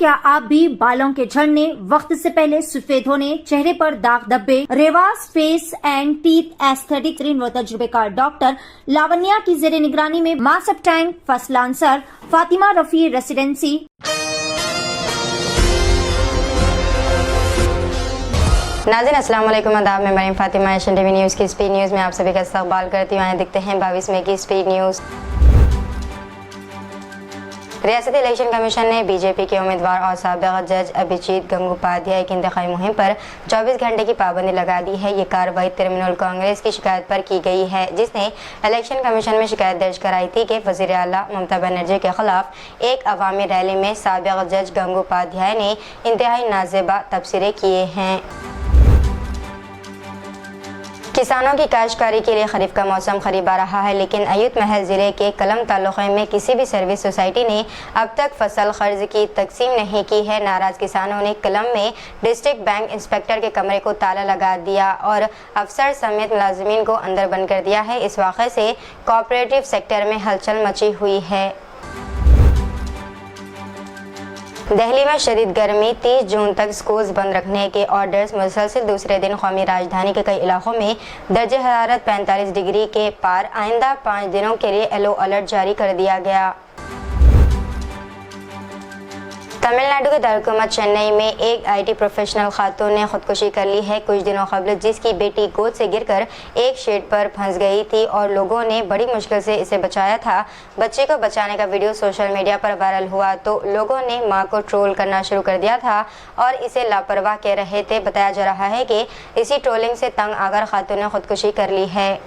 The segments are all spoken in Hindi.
क्या आप भी बालों के झड़ने, वक्त से पहले सफेद होने, चेहरे पर दाग धब्बे, रेवास फेस एंड टीथ एस्थेटिक व तजुर्बेकार डॉक्टर लावण्या की जेर निगरानी में मां सेप्टाइन first lancer Fatima Rafi residency नाज़रीन अस्सलाम वालेकुम, आदाब। मैं Mariam Fatima Asian TV news की स्पीड न्यूज़ में आप सभी का इस्तकबाल करती हूँ। आए देखते हैं 22 मई की स्पीड न्यूज़। रियासती इलेक्शन कमीशन ने बीजेपी के उम्मीदवार और साबिक़ जज अभिजीत गंगोपाध्याय की इंतखाबी मुहिम पर 24 घंटे की पाबंदी लगा दी है। ये कार्रवाई तृणमूल कांग्रेस की शिकायत पर की गई है, जिसने इलेक्शन कमीशन में शिकायत दर्ज कराई थी कि वज़ीर आला ममता बनर्जी के खिलाफ एक अवामी रैली में साबिक़ जज गंगोपाध्याय ने इंतहाई नाज़ेबा तबसरे किए हैं। किसानों की काश्तकारी के लिए खरीफ का मौसम करीब आ रहा है, लेकिन अयूत महल जिले के कलम तालुक़े में किसी भी सर्विस सोसाइटी ने अब तक फसल कर्ज की तकसीम नहीं की है। नाराज किसानों ने कलम में डिस्ट्रिक्ट बैंक इंस्पेक्टर के कमरे को ताला लगा दिया और अफसर समेत मुलाजिमीन को अंदर बंद कर दिया है। इस वाक़े से कोऑपरेटिव सेक्टर में हलचल मची हुई है। दिल्ली में शदीद गर्मी, 30 जून तक स्कूल्स बंद रखने के ऑर्डर्स। मुसलसल दूसरे दिन कौमी राजधानी के कई इलाकों में दर्जे हरारत 45 डिग्री के पार। आइंदा 5 दिनों के लिए येलो अलर्ट जारी कर दिया गया। तमिलनाडु के दारुकुमत चेन्नई में एक IT प्रोफेशनल खातून ने खुदकुशी कर ली है। कुछ दिनों कबल जिसकी बेटी गोद से गिरकर एक शेड पर फंस गई थी और लोगों ने बड़ी मुश्किल से इसे बचाया था। बच्चे को बचाने का वीडियो सोशल मीडिया पर वायरल हुआ तो लोगों ने मां को ट्रोल करना शुरू कर दिया था और इसे लापरवाह कह रहे थे। बताया जा रहा है कि इसी ट्रोलिंग से तंग आकर खातून ने खुदकुशी कर ली है।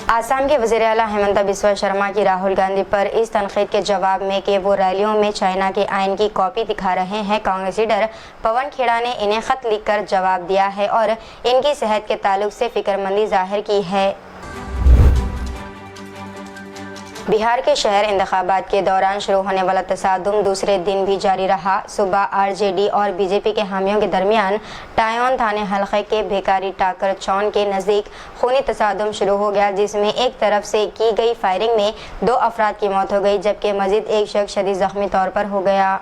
आसाम के वज़ीर आला हेमंत बिस्वा शर्मा की राहुल गांधी पर इस तनकीद के जवाब में कि वो रैलियों में चाइना के आइन की कॉपी दिखा रहे हैं, कांग्रेस लीडर पवन खेड़ा ने इन्हें खत लिखकर जवाब दिया है और इनकी सेहत के ताल्लुक से फिक्रमंदी जाहिर की है। बिहार के शहर इंतखाबात के दौरान शुरू होने वाला तसादुम दूसरे दिन भी जारी रहा। सुबह RJD और बीजेपी के हामियों के दरमियान टायोन थाने हल्के के भिकारी टाकर चौन के नज़दीक खूनी तसादुम शुरू हो गया, जिसमें एक तरफ से की गई फायरिंग में 2 अफराद की मौत हो गई, जबकि मजीद एक शख्स शदीद जख्मी तौर पर हो गया।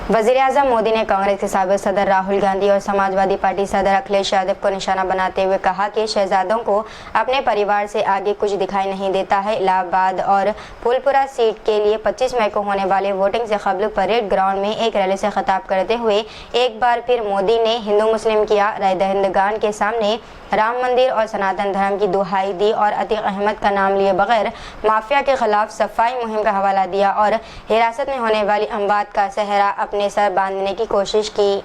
वज़ीर आज़म मोदी ने कांग्रेस के साबिक़ सदर राहुल गांधी और समाजवादी पार्टी सदर अखिलेश यादव को निशाना बनाते हुए कहा कि शहजादों को अपने परिवार से आगे कुछ दिखाई नहीं देता है। इलाहाबाद और फूलपुरा सीट के लिए 25 मई को होने वाले वोटिंग से कबल परेड ग्राउंड में एक रैली से खिताब करते हुए एक बार फिर मोदी ने हिंदू मुस्लिम किया राय दहिंदगान के सामने राम मंदिर और सनातन धर्म की दुहाई दी और अतीक अहमद का नाम लिए बगैर माफिया के खिलाफ सफाई मुहिम का हवाला दिया और हिरासत में होने वाली अमवात का सहरा अपने सर बांधने की कोशिश की।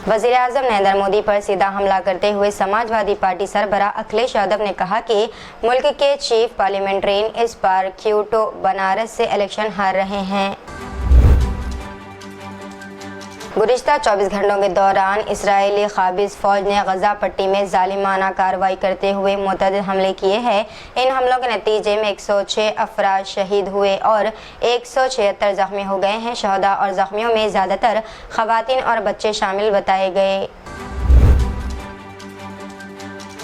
वज़ीर आज़म नरेंद्र मोदी पर सीधा हमला करते हुए समाजवादी पार्टी सरबराह अखिलेश यादव ने कहा कि मुल्क के चीफ पार्लियामेंट्रियन इस बार क्योटो बनारस से इलेक्शन हार रहे हैं। गुज़िश्ता 24 घंटों के दौरान इस्राएली काबिज़ फ़ौज ने गज़ा पट्टी में जालिमाना कार्रवाई करते हुए मुतअद्दिद हमले किए हैं। इन हमलों के नतीजे में 106 अफराद शहीद हुए और 176 जख्मी हो गए हैं। शहदा और जख्मियों में ज़्यादातर ख़वातीन और बच्चे शामिल बताए गए।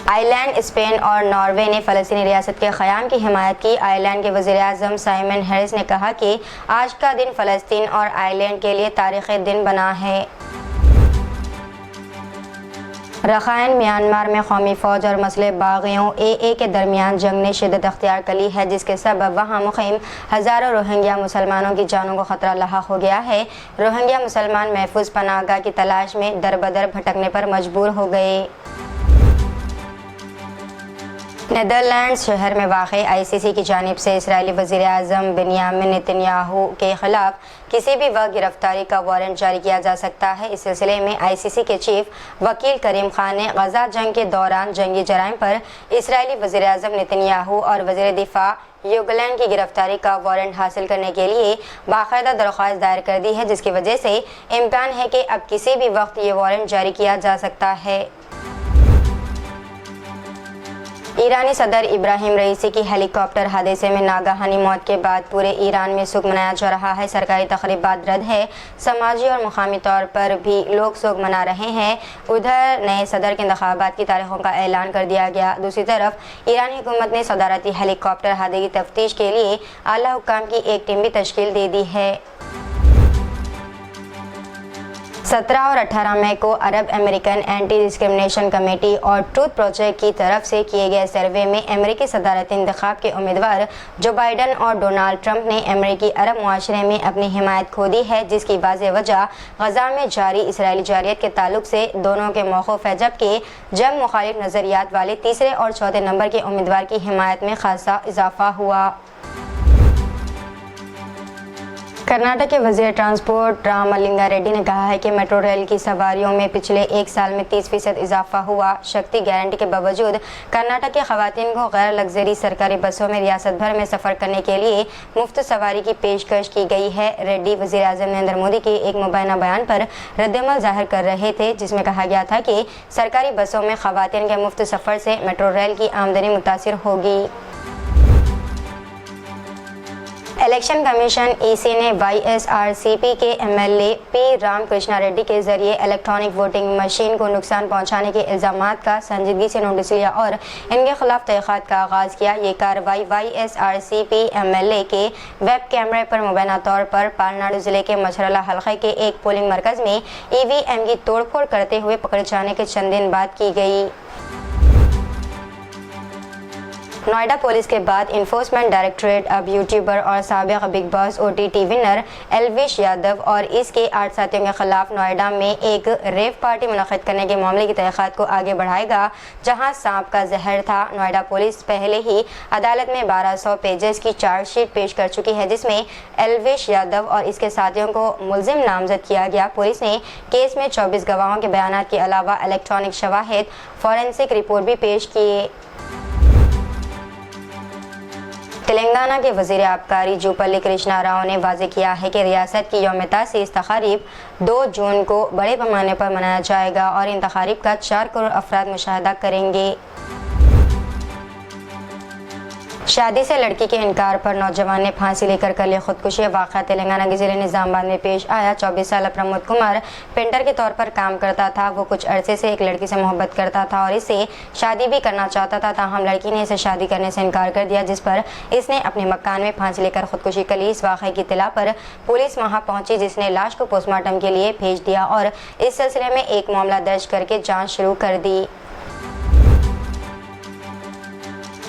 आयरलैंड, स्पेन और नॉर्वे ने फ़लस्तीनी रियासत के क़याम की हिमायत की। आयरलैंड के वज़ीर आज़म साइमन हैरिस ने कहा कि आज का दिन फ़लस्तीन और आयरलैंड के लिए तारीख़ी दिन बना है। रखाइन म्यांमार में कौमी फ़ौज और मसले बागियों AA के दरमियान जंग ने शिद्दत अख्तियार कर ली है, जिसके सबब वहाँ मुक़ीम हज़ारों रोहिंग्या मुसलमानों की जानों को ख़तरा लाहक हो गया है। रोहिंग्या मुसलमान महफूज पनाहगाह की तलाश में दर बदर भटकने पर मजबूर हो गए। नेदरलैंड्स शहर में वाक़ई ICC की जानिब से इसराइली वज़ीर आज़म बेंयामिन नेतन्याहू के ख़िलाफ़ किसी भी वक्त गिरफ्तारी का वारंट जारी किया जा सकता है। इस सिलसिले में ICC के चीफ वकील करीम खान ने गज़ा जंग के दौरान जंगी जराइम पर इसराइली वज़ीर आज़म नेतन्याहू और वज़ीर दिफ़ा योगलैंड की गिरफ्तारी का वारंट हासिल करने के लिए बाकायदा दरख्वास्त दायर कर दी है, जिसकी वजह से इम्कान है कि अब किसी भी वक्त ये वारंट जारी किया जा सकता है। ईरानी सदर इब्राहिम रईसी की हेलीकॉप्टर हादसे में नागहानी मौत के बाद पूरे ईरान में शोक मनाया जा रहा है। सरकारी तकरीबात रद्द है, समाजी और मुकामी तौर पर भी लोग शोक मना रहे हैं। उधर नए सदर के इंतखाबात की तारीखों का ऐलान कर दिया गया। दूसरी तरफ ईरानी हुकूमत ने सदारती हेलीकॉप्टर हादसे की तफ्तीश के लिए आला हुक्काम की एक टीम भी तश्कील दे दी है। 17 और 18 मई को अरब अमेरिकन एंटी डिस्क्रिमिनेशन कमेटी और ट्रूथ प्रोजेक्ट की तरफ से किए गए सर्वे में अमेरिकी सदारती इंतखाब के उम्मीदवार जो बाइडन और डोनाल्ड ट्रंप ने अमेरिकी अरब मुआशरे में अपनी हिमायत खो दी है, जिसकी वाज़ेह वजह गजा में जारी इसराइली जारियत के ताल्लुक से दोनों के मौक़िफ़ है, जबकि जंग मुखालिफ नज़रियात वाले तीसरे और चौथे नंबर के उम्मीदवार की हिमायत में खासा इजाफा हुआ। कर्नाटक के वज़ीर ट्रांसपोर्ट रामलिंगा रेड्डी ने कहा है कि मेट्रो रेल की सवारियों में पिछले एक साल में 30% इजाफा हुआ। शक्ति गारंटी के बावजूद कर्नाटक के खवातीन को गैर लग्जरी सरकारी बसों में रियासत भर में सफ़र करने के लिए मुफ्त सवारी की पेशकश की गई है। रेड्डी वज़ीर आज़म नरेंद्र मोदी के एक मुबैना बयान पर रद्दअमल जाहिर कर रहे थे, जिसमें कहा गया था कि सरकारी बसों में खवातीन के मुफ्त सफ़र से मेट्रो रेल की आमदनी मुतासिर होगी। इलेक्शन कमीशन ईसी ने वाईएसआरसीपी के एमएलए पी रामकृष्णा रेड्डी के जरिए इलेक्ट्रॉनिक वोटिंग मशीन को नुकसान पहुंचाने के इल्जामात का संजीदगी से नोटिस लिया और इनके खिलाफ तहक़ीक़ात का आगाज़ किया। ये कार्रवाई वाईएसआरसीपी एमएलए के वेब कैमरे पर मुबैना तौर पर पालनाडु जिले के मछरला हल्के के एक पोलिंग मरकज़ में ईवीएम की तोड़फोड़ करते हुए पकड़े जाने के चंद दिन बाद की गई। नोएडा पुलिस के बाद इन्फोर्समेंट डायरेक्टरेट अब यूट्यूबर और साबिक big boss OTT winner Elvish Yadav और इसके 8 साथियों के खिलाफ नोएडा में एक रेव पार्टी मुनक़िद करने के मामले की तहक़ीक़ात को आगे बढ़ाएगा, जहां सांप का जहर था। नोएडा पुलिस पहले ही अदालत में 1200 पेजेस की चार्जशीट पेश कर चुकी है, जिसमें एल्विश यादव और इसके साथियों को मुल्ज़िम नामज़द किया गया। पुलिस ने केस में 24 गवाहों के बयान के अलावा इलेक्ट्रॉनिक शवाहिद, फॉरेंसिक रिपोर्ट भी पेश किए। तेलंगाना के वज़ीर आबकारी जूपल्ली कृष्णा राव ने वाज़ेह किया है कि रियासत की यौम तासीस तक़रीब 2 जून को बड़े पैमाने पर मनाया जाएगा और इन तक़रीब का 4 करोड़ अफराद मुशाहिदा करेंगे। शादी से लड़की के इनकार पर नौजवान ने फांसी लेकर कर ली खुदकुशी। वाक़या तेलंगाना के ज़िले निज़ामाबाद में पेश आया। 24 साल प्रमोद कुमार पेंटर के तौर पर काम करता था। वो कुछ अरसे से एक लड़की से मोहब्बत करता था और इससे शादी भी करना चाहता था, ताहम लड़की ने इसे शादी करने से इनकार कर दिया, जिस पर इसने अपने मकान में फांसी लेकर खुदकुशी कर ली। इस वाक़े की इत्तला पर पुलिस वहाँ पहुँची, जिसने लाश को पोस्टमार्टम के लिए भेज दिया और इस सिलसिले में एक मामला दर्ज करके जाँच शुरू कर दी।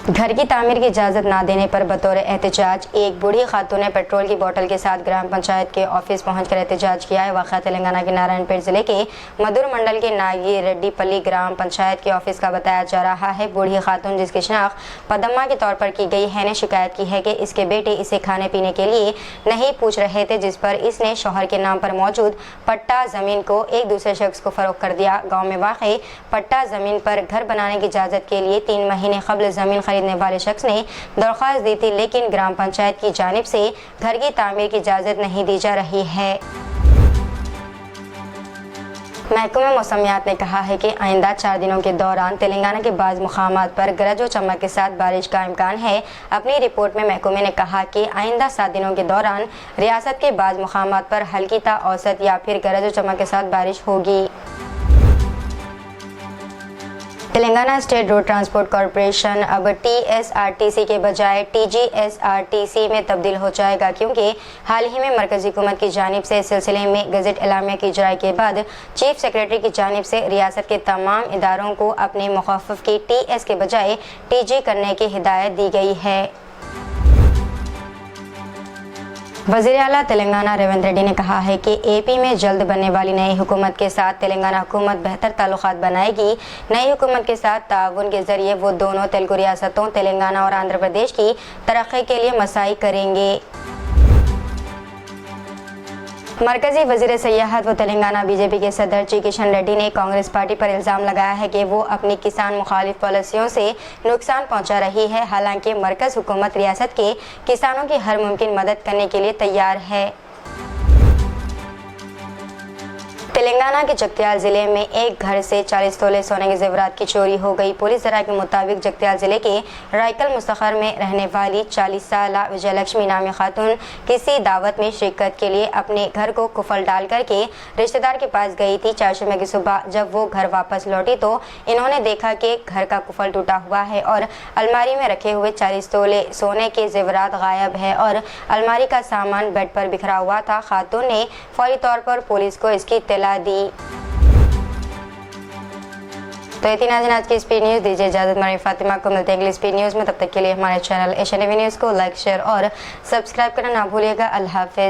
घर की तामीर की इजाज़त ना देने पर बतौर एहतजाज एक बूढ़ी खातून ने पेट्रोल की बोतल के साथ ग्राम पंचायत के ऑफिस पहुंचकर एहतजाज किया है। वाक़या तेलंगाना के नारायणपेट जिले के मधुर मंडल के नागी रेड्डीपल्ली ग्राम पंचायत के ऑफिस का बताया जा रहा है। बूढ़ी खातून, जिसकी शनाख्त पदम्मा के तौर पर की गई है, ने शिकायत की है कि इसके बेटे इसे खाने पीने के लिए नहीं पूछ रहे थे, जिस पर इसने शौहर के नाम पर मौजूद पट्टा ज़मीन को एक दूसरे शख्स को फ़रोख्त कर दिया। गाँव में वाक़ पट्टा ज़मीन पर घर बनाने की इजाज़त के लिए 3 महीने क़ब्ल ज़मीन खरीदने वाले शख्स ने दरख्वास्त दी थी, लेकिन ग्राम पंचायत की जानिब से घर की तामीर की इजाज़त नहीं दी जा रही है। महकमा मौसमियात ने कहा है कि आइंदा 4 दिनों के दौरान तेलंगाना के बाज़ मुकामात पर गरज व चमक के साथ बारिश का इम्कान है। अपनी रिपोर्ट में महकमे ने कहा कि आइंदा 7 दिनों के दौरान रियासत के बाज़ मुकामात पर हल्की ता औसत या फिर गरज व चमक के साथ बारिश होगी। Telangana state road transport corporation अब टीएसआरटीसी के बजाय टीजीएसआरटीसी में तब्दील हो जाएगा, क्योंकि हाल ही में मरकजी हुकूमत की जानिब से इस सिलसिले में गज़ट एलामिया की इजराई के बाद चीफ सेक्रेटरी की जानिब से रियासत के तमाम इदारों को अपने मुखाफ़िफ की टीएस के बजाय टीजी करने की हिदायत दी गई है। वज़ीर आला तेलंगाना रेवंत रेड्डी ने कहा है कि एपी में जल्द बनने वाली नई हुकूमत के साथ तेलंगाना हुकूमत बेहतर ताल्लुकात बनाएगी। नई हुकूमत के साथ ताउन के जरिए वो दोनों तेलुगु रियासतों तेलंगाना और आंध्र प्रदेश की तरक्की के लिए मसाई करेंगे। मरकजी वज़ीर सयाहत व तेलंगाना बीजेपी के सदर ची किशन रेड्डी ने कांग्रेस पार्टी पर इल्ज़ाम लगाया है कि वो अपनी किसान मुखालिफ पॉलिसियों से नुकसान पहुंचा रही है। हालांकि मरकज़ हुकूमत रियासत के किसानों की हर मुमकिन मदद करने के लिए तैयार है। तेलंगाना के जगत्याल जिले में एक घर से 40 तोले सोने के जेवरात की चोरी हो गई। पुलिस जरा के मुताबिक जगत्याल जिले के रायकल मुस्तखर में रहने वाली 40 साल विजयलक्ष्मी नामी खातून किसी दावत में शिरकत के लिए अपने घर को कुफल डाल करके रिश्तेदार के पास गई थी। 4 मई की सुबह जब वो घर वापस लौटी तो इन्होंने देखा कि घर का कुफल टूटा हुआ है और अलमारी में रखे हुए 40 तोले सोने के जेवरात गायब है और अलमारी का सामान बेड पर बिखरा हुआ था। खातून ने फौरी तौर पर पुलिस को इसकी इत्तला दी। तो इतनी आज की स्पीड न्यूज़। दीजिए इजाजत, हमारी फातिमा को मिलते हैं अगली स्पीड न्यूज़ में। तब तक के लिए हमारे चैनल एशियन न्यूज़ को लाइक, शेयर और सब्सक्राइब करना ना भूलिएगा। अल्लाह हाफिज़।